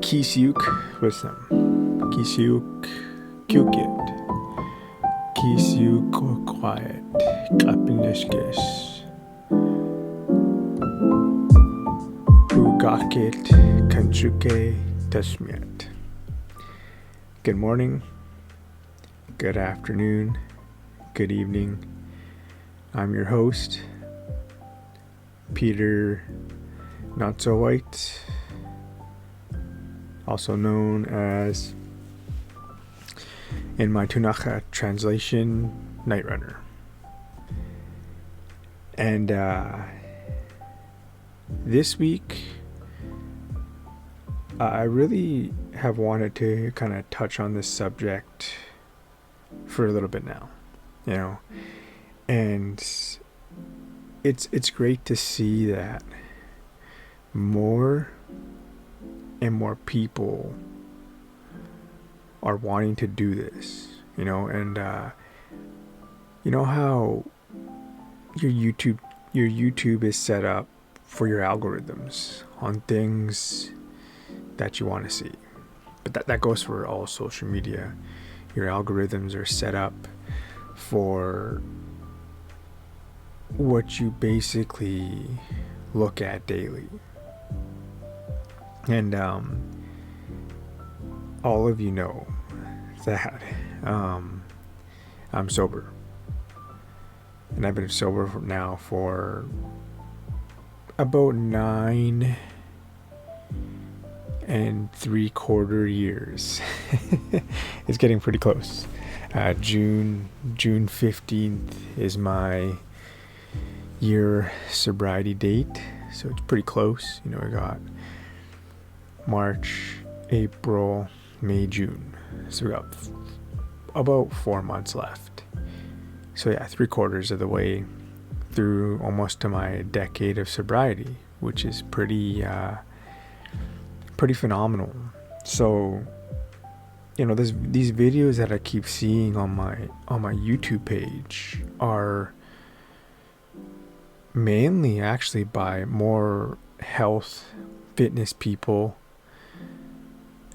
Kisiuk wisdom. Kisiuk kukit. Kisiuk quiet. Kapinishkish. Ugakit kanchuke tashmiat. Good morning. Good afternoon. Good evening. I'm your host, Peter Not So White, also known as, in my Tunacha translation, Night Runner. And this week, I really have wanted to kind of touch on this subject for a little bit now, and it's great to see that more and more people are wanting to do this, and you know how your YouTube is set up for your algorithms on things that you want to see. But that goes for all social media. Your algorithms are set up for what you basically look at daily. And all of you know that I'm sober. And I've been sober now for about 9 3/4 years. It's getting pretty close. June 15th is my year sobriety date, so it's pretty close. We got March, April, May, June, so we got about 4 months left. So yeah, 3/4 of the way through almost to my decade of sobriety, which is pretty phenomenal. So these videos that I keep seeing on my YouTube page are mainly actually by more health fitness people.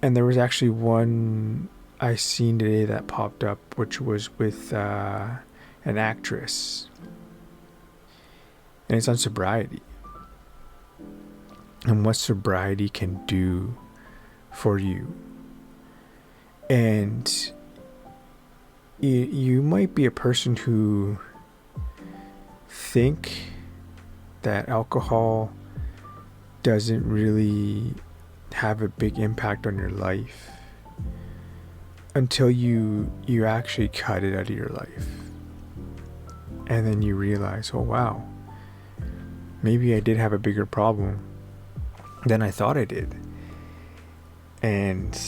And there was actually one I seen today that popped up, which was with an actress, and it's on sobriety and what sobriety can do for you. And you might be a person who think that alcohol doesn't really have a big impact on your life until you actually cut it out of your life, and then you realize, oh wow, maybe I did have a bigger problem than I thought I did. And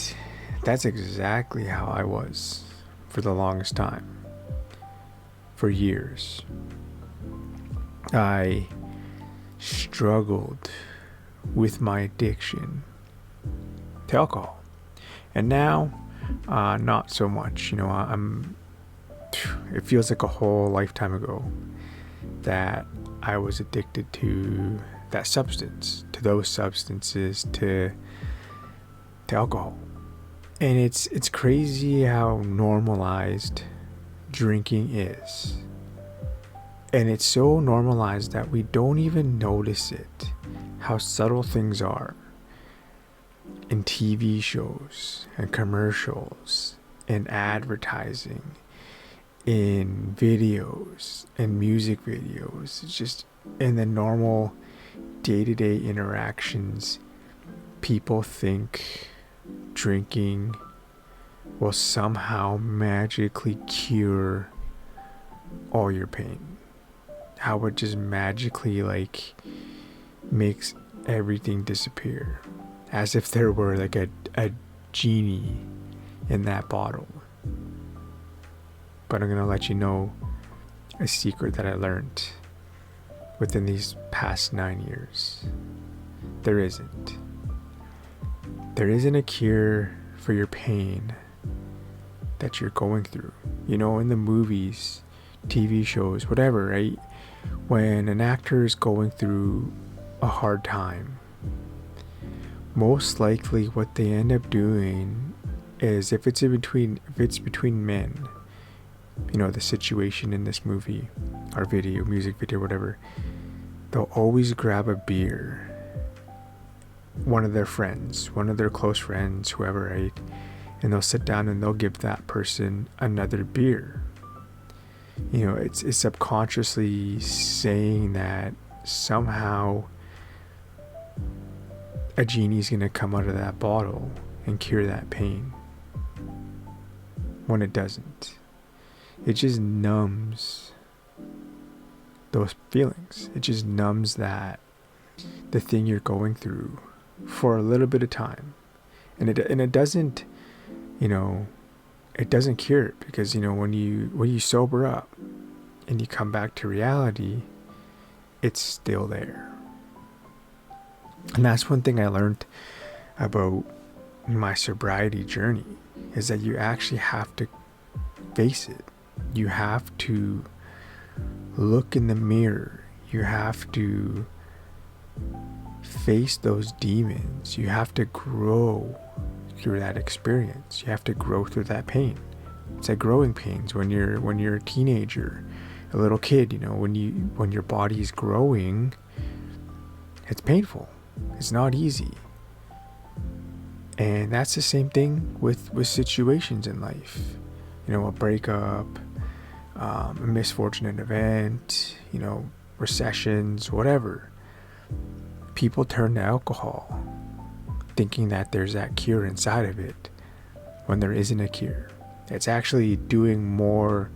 that's exactly how I was for the longest time. For years I struggled with my addiction to alcohol, and now not so much. It feels like a whole lifetime ago that I was addicted to that substance, to those substances, to alcohol. And it's crazy how normalized drinking is. And it's so normalized that we don't even notice it, how subtle things are in TV shows and commercials, in advertising, in videos and music videos. It's just in the normal day-to-day interactions. People think drinking will somehow magically cure all your pain. How it just magically makes everything disappear, as if there were like a genie in that bottle. But I'm gonna let you know a secret that I learned within these past 9 years. There isn't. There isn't a cure for your pain that you're going through. You know, in the movies, TV shows, whatever, right? When an actor is going through a hard time, most likely what they end up doing is, if it's between men, you know, the situation in this movie or video, music video, whatever, they'll always grab a beer. One of their friends, one of their close friends, whoever, right? And they'll sit down and they'll give that person another beer. You know, it's subconsciously saying that somehow a genie's gonna come out of that bottle and cure that pain. When it doesn't. It just numbs those feelings. It just numbs the thing you're going through for a little bit of time. And it doesn't, you know, it doesn't cure it, because, you know, when you sober up and you come back to reality, it's still there. And that's one thing I learned about my sobriety journey, is that you actually have to face it. You have to look in the mirror. You have to face those demons. You have to grow through that experience. You have to grow through that pain. It's like growing pains when you're a teenager, a little kid. You know, when your body is growing, it's painful. It's not easy. And that's the same thing with situations in life. You know, a breakup, a misfortunate event, you know, recessions, whatever. People turn to alcohol thinking that there's that cure inside of it, when there isn't a cure. It's actually doing more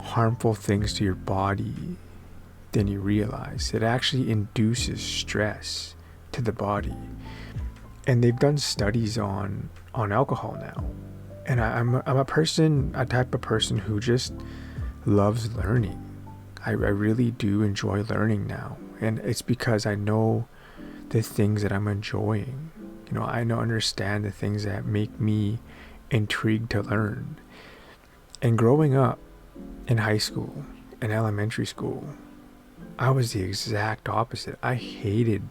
harmful things to your body than you realize. It actually induces stress to the body. And they've done studies on alcohol now. And I'm a type of person who just loves learning. I really do enjoy learning now. And it's because I know the things that I'm enjoying. You know, I understand the things that make me intrigued to learn. And growing up in high school and elementary school, I was the exact opposite. I hated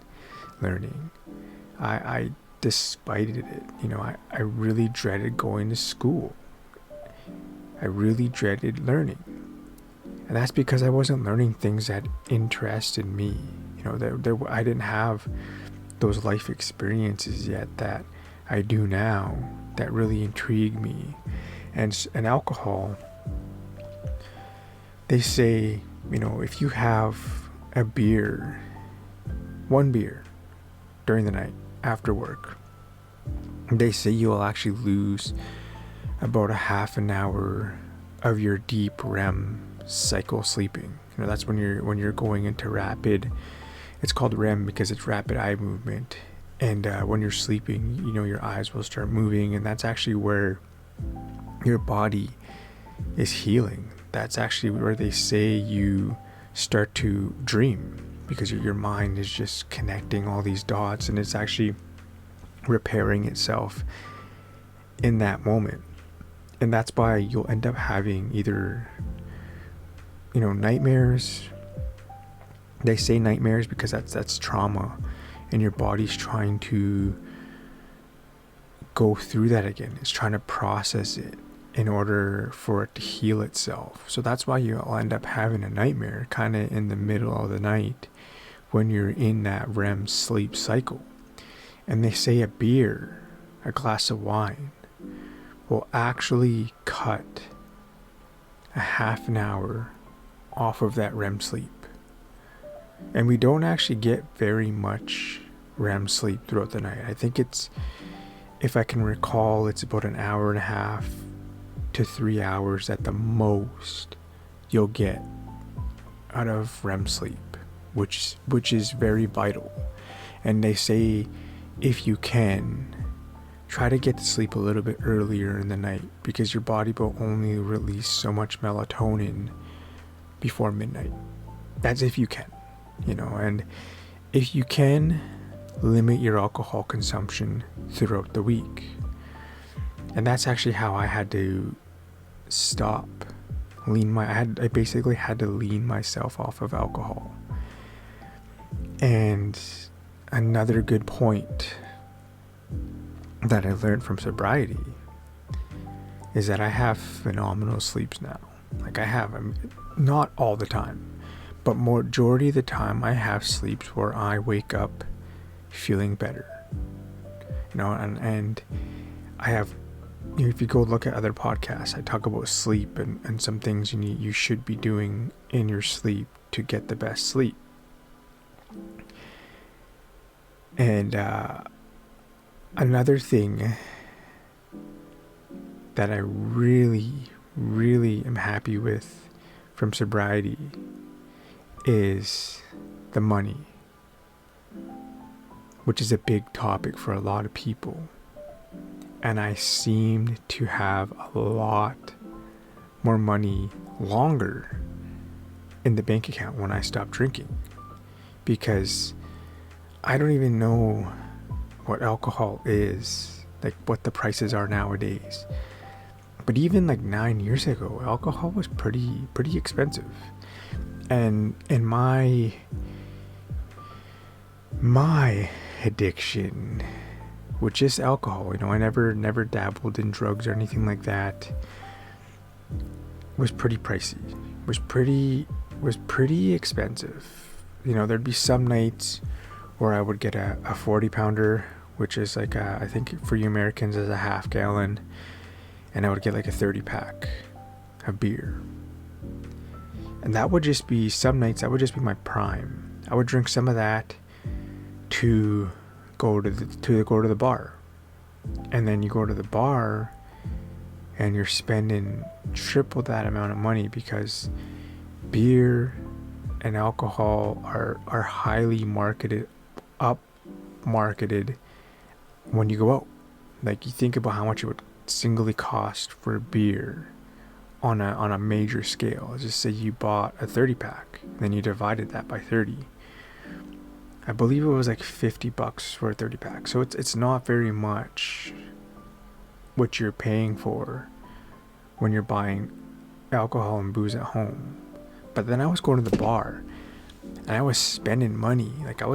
learning. I despised it. You know, I really dreaded going to school. I really dreaded learning. And that's because I wasn't learning things that interested me. You know, I didn't have those life experiences yet that I do now that really intrigue me. And alcohol, they say, you know, if you have a beer, one beer during the night after work, they say you will actually lose about a half an hour of your deep REM cycle sleeping. You know, that's when you're going into rapid. It's called REM because it's rapid eye movement. And when you're sleeping, you know, your eyes will start moving, and that's actually where your body is healing. That's actually where they say you start to dream, because your mind is just connecting all these dots, and it's actually repairing itself in that moment. And that's why you'll end up having either, you know, nightmares. They say nightmares because that's trauma, and your body's trying to go through that again. It's trying to process it in order for it to heal itself. So that's why you'll end up having a nightmare kind of in the middle of the night when you're in that REM sleep cycle. And they say a beer, a glass of wine, will actually cut a half an hour off of that REM sleep. And we don't actually get very much REM sleep throughout the night. I think it's, if I can recall, it's about an hour and a half to 3 hours at the most you'll get out of REM sleep. which is very vital. And they say, if you can, try to get to sleep a little bit earlier in the night, because your body will only release so much melatonin before midnight. That's if you can, and if you can, limit your alcohol consumption throughout the week. And that's actually how I had to stop. I basically had to lean myself off of alcohol. And another good point that I learned from sobriety is that I have phenomenal sleeps now. Like not all the time, but majority of the time I have sleeps where I wake up feeling better. And I have, if you go look at other podcasts, I talk about sleep and some things you should be doing in your sleep to get the best sleep. And another thing that I really, really am happy with from sobriety is the money, which is a big topic for a lot of people. And I seemed to have a lot more money longer in the bank account when I stopped drinking, because I don't even know what alcohol is, like what the prices are nowadays. But even like 9 years ago, alcohol was pretty expensive. And in my addiction with just alcohol, I never dabbled in drugs or anything like that, was pretty pricey. Was pretty expensive. There'd be some nights where I would get a 40 pounder, which is like I think for you Americans is a half gallon, and I would get like a 30 pack of beer. And that would just be, some nights that would just be my prime. I would drink some of that to go to the bar. And then you go to the bar and you're spending triple that amount of money, because beer and alcohol are highly marketed when you go out. Like, you think about how much it would singly cost for a beer on a major scale. Let's just say you bought a 30 pack, then you divided that by 30. I believe it was like $50 for a 30 pack. So it's not very much what you're paying for when you're buying alcohol and booze at home. But then I was going to the bar and I was spending money. Like, I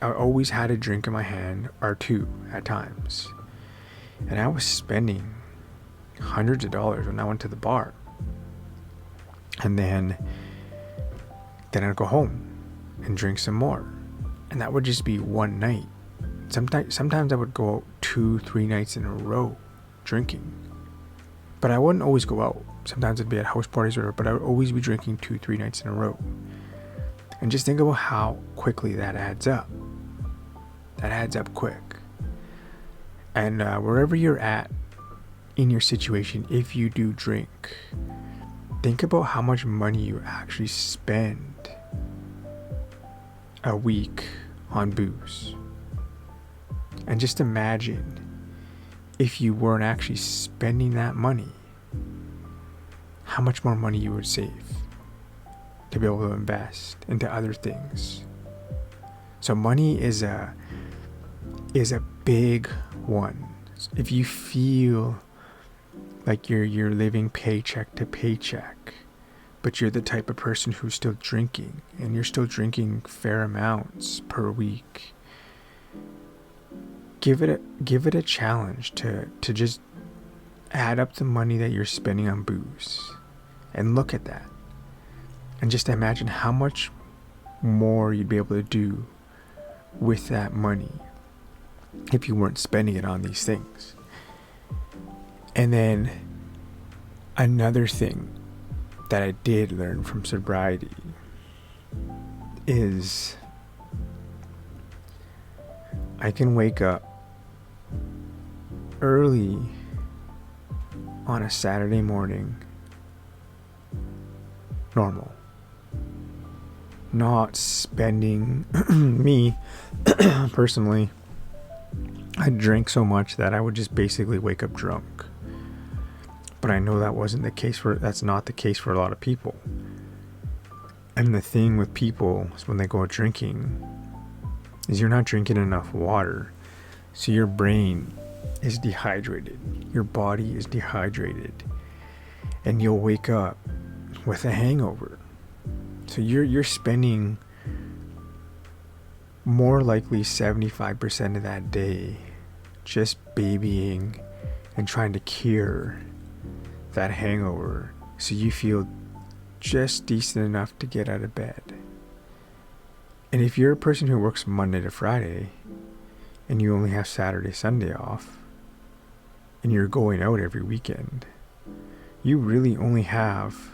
always had a drink in my hand, or two at times. And I was spending hundreds of dollars when I went to the bar. And then I'd go home and drink some more. And that would just be one night. Sometimes I would go out 2-3 nights in a row drinking. But I wouldn't always go out. Sometimes I'd be at house parties but I would always be drinking 2-3 nights in a row. And just think about how quickly that adds up. That adds up quick. And wherever you're at in your situation, if you do drink, think about how much money you actually spend a week on booze. And just imagine if you weren't actually spending that money, how much more money you would save to be able to invest into other things. So money is a big one. If you feel like you're living paycheck to paycheck, but you're the type of person who's still drinking, and you're still drinking fair amounts per week, give it a challenge to just add up the money that you're spending on booze and look at that, and just imagine how much more you'd be able to do with that money if you weren't spending it on these things. And then another thing that I did learn from sobriety is I can wake up early on a Saturday morning normal. not spending me personally, I drank so much that I would just basically wake up drunk. But I know that's not the case for a lot of people. And the thing with people is when they go drinking is you're not drinking enough water. So your brain is dehydrated. Your body is dehydrated. And you'll wake up with a hangover. So you're spending more likely 75% of that day just babying and trying to cure that hangover so you feel just decent enough to get out of bed. And if you're a person who works Monday to Friday and you only have Saturday, Sunday off, and you're going out every weekend, you really only have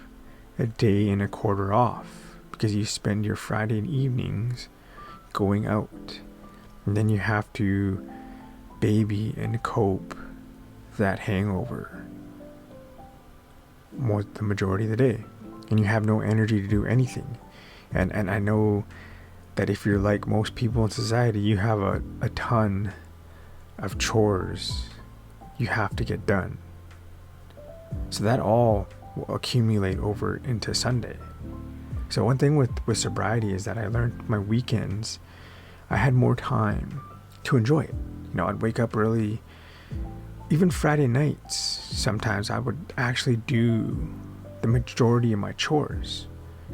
a day and a quarter off because you spend your Friday evenings going out. And then you have to baby and cope that hangover the majority of the day. And you have no energy to do anything. And I know that if you're like most people in society, you have a ton of chores you have to get done. So that all will accumulate over into Sunday. So one thing with sobriety is that I learned my weekends, I had more time to enjoy it. I'd wake up early. Even Friday nights, sometimes I would actually do the majority of my chores.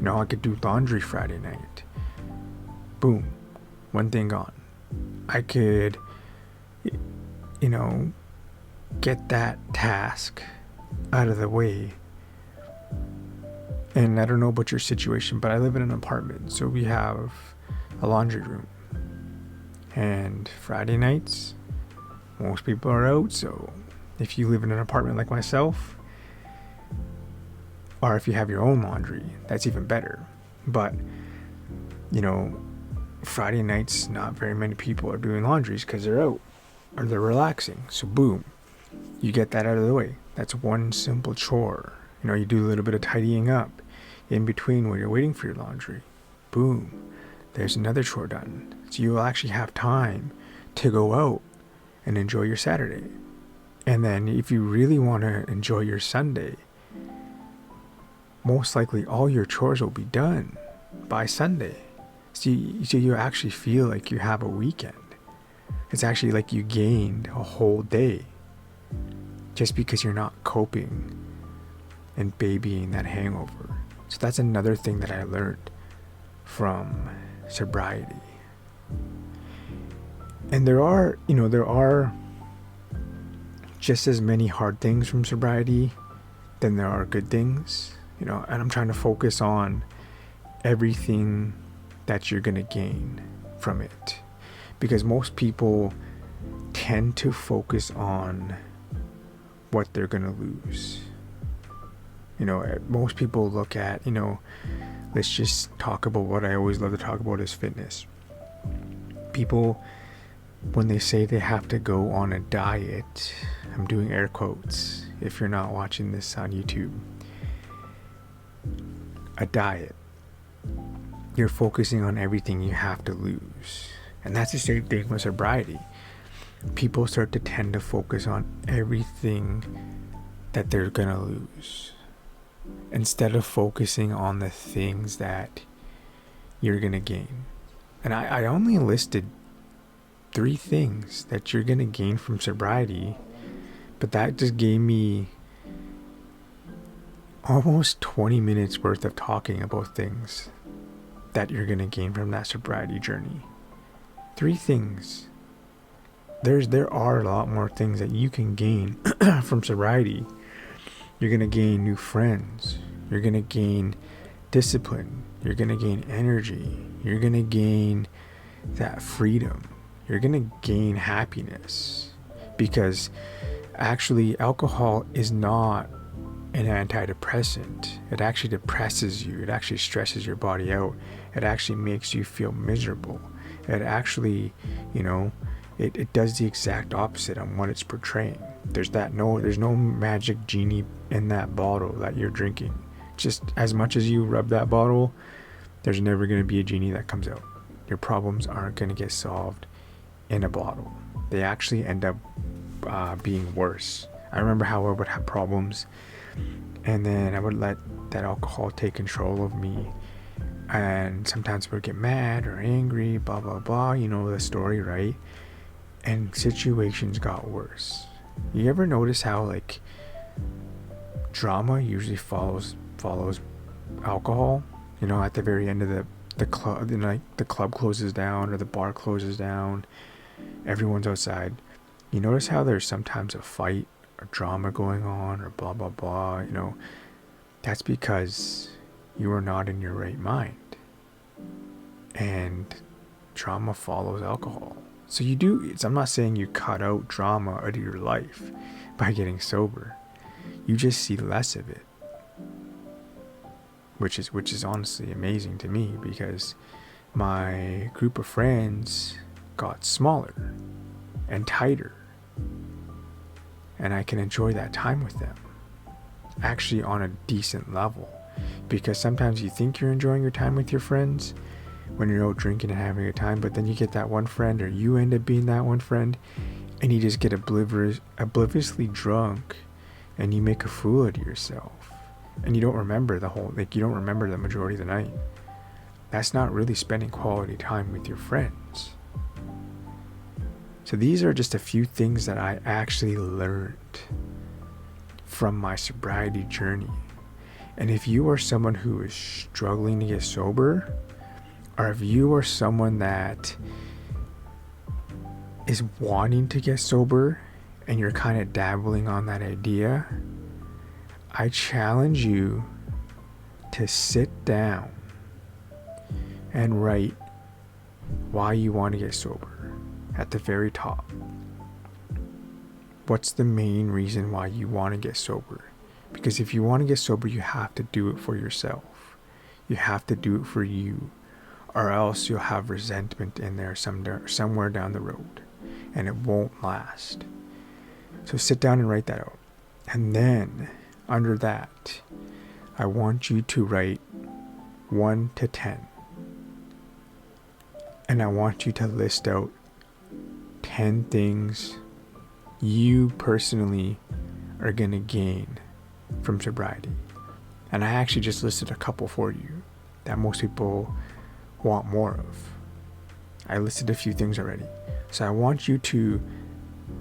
I could do laundry Friday night. Boom, one thing gone. I could, get that task out of the way. And I don't know about your situation, but I live in an apartment, so we have a laundry room. And Friday nights, most people are out, so if you live in an apartment like myself, or if you have your own laundry, that's even better. But, Friday nights, not very many people are doing laundries because they're out or they're relaxing. So boom, you get that out of the way. That's one simple chore. You do a little bit of tidying up in between when you're waiting for your laundry. Boom, there's another chore done. So you'll actually have time to go out and enjoy your Saturday. And then if you really want to enjoy your Sunday, most likely all your chores will be done by Sunday. So you actually feel like you have a weekend. It's actually like you gained a whole day just because you're not coping and babying that hangover. So that's another thing that I learned from sobriety. And there are just as many hard things from sobriety than there are good things, and I'm trying to focus on everything that you're going to gain from it. Because most people tend to focus on what they're going to lose. Most people look at, let's just talk about what I always love to talk about is fitness. People, when they say they have to go on a diet, I'm doing air quotes if you're not watching this on YouTube, a diet, you're focusing on everything you have to lose. And that's the same thing with sobriety. People start to tend to focus on everything that they're gonna lose instead of focusing on the things that you're gonna gain. And I only listed 3 things that you're gonna gain from sobriety, but that just gave me almost 20 minutes worth of talking about things that you're gonna gain from that sobriety journey. 3 things. There are a lot more things that you can gain from sobriety. You're gonna gain new friends. You're gonna gain discipline. You're gonna gain energy. You're gonna gain that freedom. You're gonna gain happiness, because actually alcohol is not an antidepressant. It actually depresses you. It actually stresses your body out. It actually makes you feel miserable. It actually, it does the exact opposite on what it's portraying. There's no magic genie in that bottle that you're drinking. Just as much as you rub that bottle, There's never going to be a genie that comes out. Your problems aren't going to get solved in a bottle. They actually end up being worse. I remember how I would have problems, and then I would let that alcohol take control of me, and sometimes I would get mad or angry, blah blah blah, you know the story, right? And situations got worse. You ever notice how like drama usually follows alcohol? You know, at the very end of the club, you know, like the club closes down or the bar closes down, everyone's outside. You notice how there's sometimes a fight or drama going on or blah blah blah, you know? That's because you are not in your right mind. And drama follows alcohol. So you do, I'm not saying you cut out drama out of your life by getting sober. You just see less of it. Which is honestly amazing to me, because my group of friends got smaller and tighter. And I can enjoy that time with them. Actually on a decent level. Because sometimes you think you're enjoying your time with your friends when you're out drinking and having a time, but then you get that one friend, or you end up being that one friend, and you just get obliviously drunk, and you make a fool out of yourself, and you don't remember you don't remember the majority of the night. That's not really spending quality time with your friends. So these are just a few things that I actually learned from my sobriety journey. And if you are someone who is struggling to get sober, or if you are someone that is wanting to get sober and you're kind of dabbling on that idea, I challenge you to sit down and write why you want to get sober at the very top. What's the main reason why you want to get sober? Because if you want to get sober, you have to do it for yourself. You have to do it for you, or else you'll have resentment in there somewhere down the road, and it won't last. So sit down and write that out. And then under that, I want you to write 1 to 10. And I want you to list out 10 things you personally are going to gain from sobriety. And I actually just listed a couple for you that most people want more of. I listed a few things already. So I want you to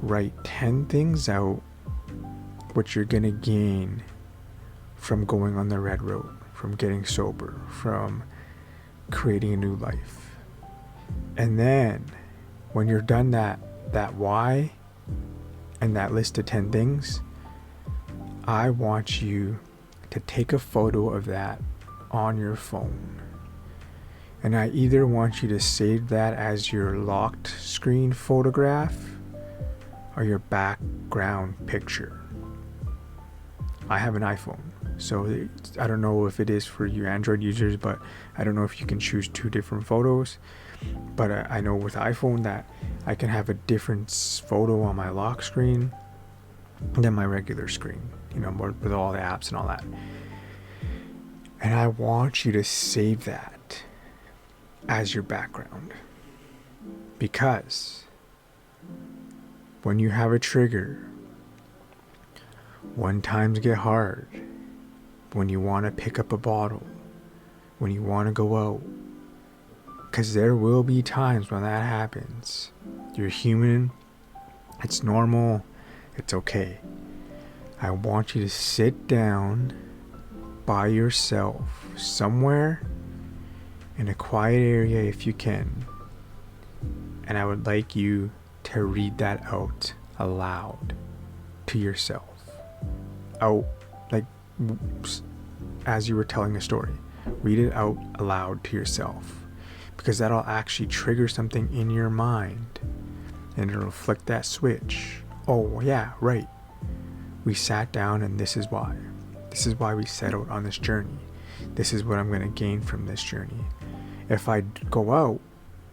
write 10 things out what you're going to gain from going on the red road, from getting sober, from creating a new life. And then when you're done that why and that list of 10 things, I want you to take a photo of that on your phone. And I either want you to save that as your locked screen photograph or your background picture. I have an iPhone, so I don't know if it is for you Android users, but I don't know if you can choose 2 different photos. But I know with iPhone that I can have a different photo on my lock screen than my regular screen, you know, with all the apps and all that. And I want you to save that as your background, because when you have a trigger, when times get hard, when you want to pick up a bottle, when you want to go out, because there will be times when that happens. You're human. It's normal. It's okay. I want you to sit down by yourself somewhere in a quiet area if you can. And I would like you to read that out aloud to yourself. Out, like as you were telling a story. Read it out aloud to yourself. Because that'll actually trigger something in your mind, and it'll flick that switch. Oh yeah, right. We sat down and this is why. This is why we set out on this journey. This is what I'm going to gain from this journey. If I go out,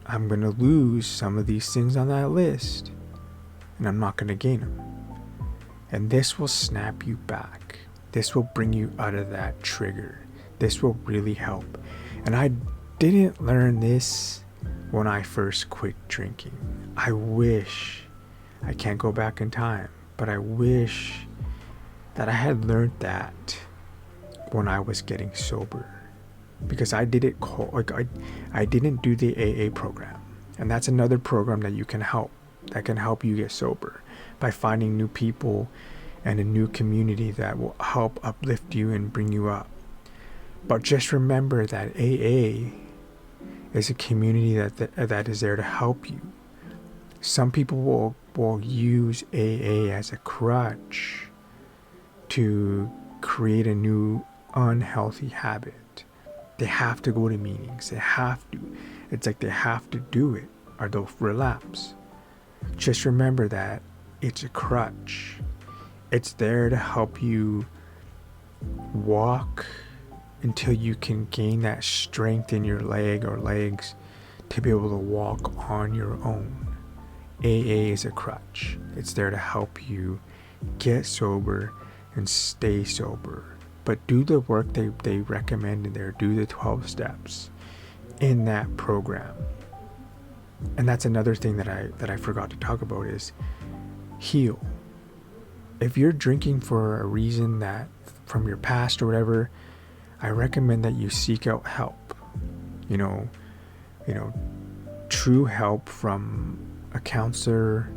I'm going to lose some of these things on that list, and I'm not going to gain them. And this will snap you back. This will bring you out of that trigger. This will really help. And I didn't learn this when I first quit drinking. I wish, I can't go back in time, but I wish that I had learned that when I was getting sober. Because I did it I didn't do the AA program. And that's another program that can help you get sober by finding new people and a new community that will help uplift you and bring you up. But just remember that AA is a community that is there to help you. Some people will use AA as a crutch to create a new unhealthy habit. They have to go to meetings. They have to. It's like they have to do it or they'll relapse. Just remember that it's a crutch. It's there to help you walk until you can gain that strength in your leg or legs to be able to walk on your own. AA is a crutch. It's there to help you get sober and stay sober. But do the work they recommend in there. Do the 12 steps in that program. And that's another thing that I forgot to talk about is heal. If you're drinking for a reason that from your past or whatever, I recommend that you seek out help. You know, true help from a counselor,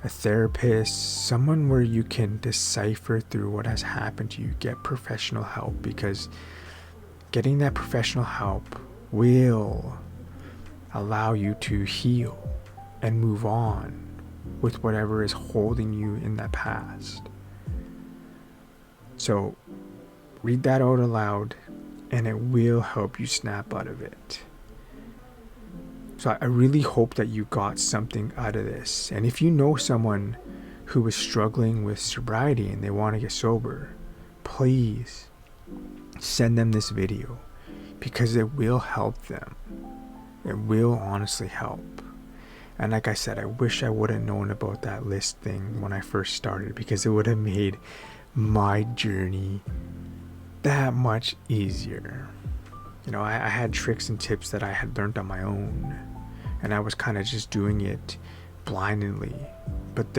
a therapist, someone where you can decipher through what has happened to you. Get professional help, because getting that professional help will allow you to heal and move on with whatever is holding you in that past. So read that out aloud and it will help you snap out of it. So I really hope that you got something out of this. And if you know someone who is struggling with sobriety and they want to get sober, please send them this video, because it will help them. It will honestly help. And like I said, I wish I would have known about that list thing when I first started, because it would have made my journey that much easier. I had tricks and tips that I had learned on my own, and I was kind of just doing it blindly. But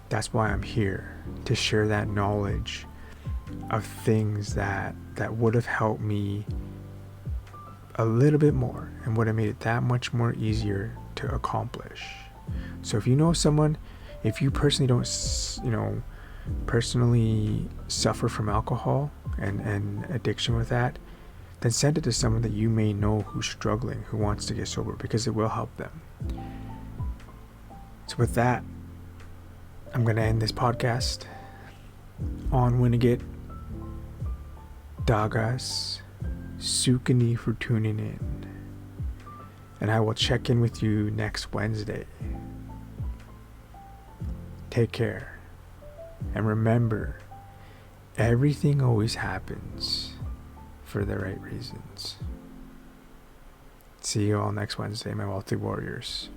that's why I'm here, to share that knowledge of things that would have helped me a little bit more and would have made it that much more easier to accomplish. So if you know someone, if you personally don't, personally suffer from alcohol and addiction with that, then send it to someone that you may know who's struggling, who wants to get sober, because it will help them. So with that, I'm going to end this podcast on Winnegit. Dagas, Sukani for tuning in. And I will check in with you next Wednesday. Take care. And remember, everything always happens for the right reasons. See you all next Wednesday, my wealthy warriors.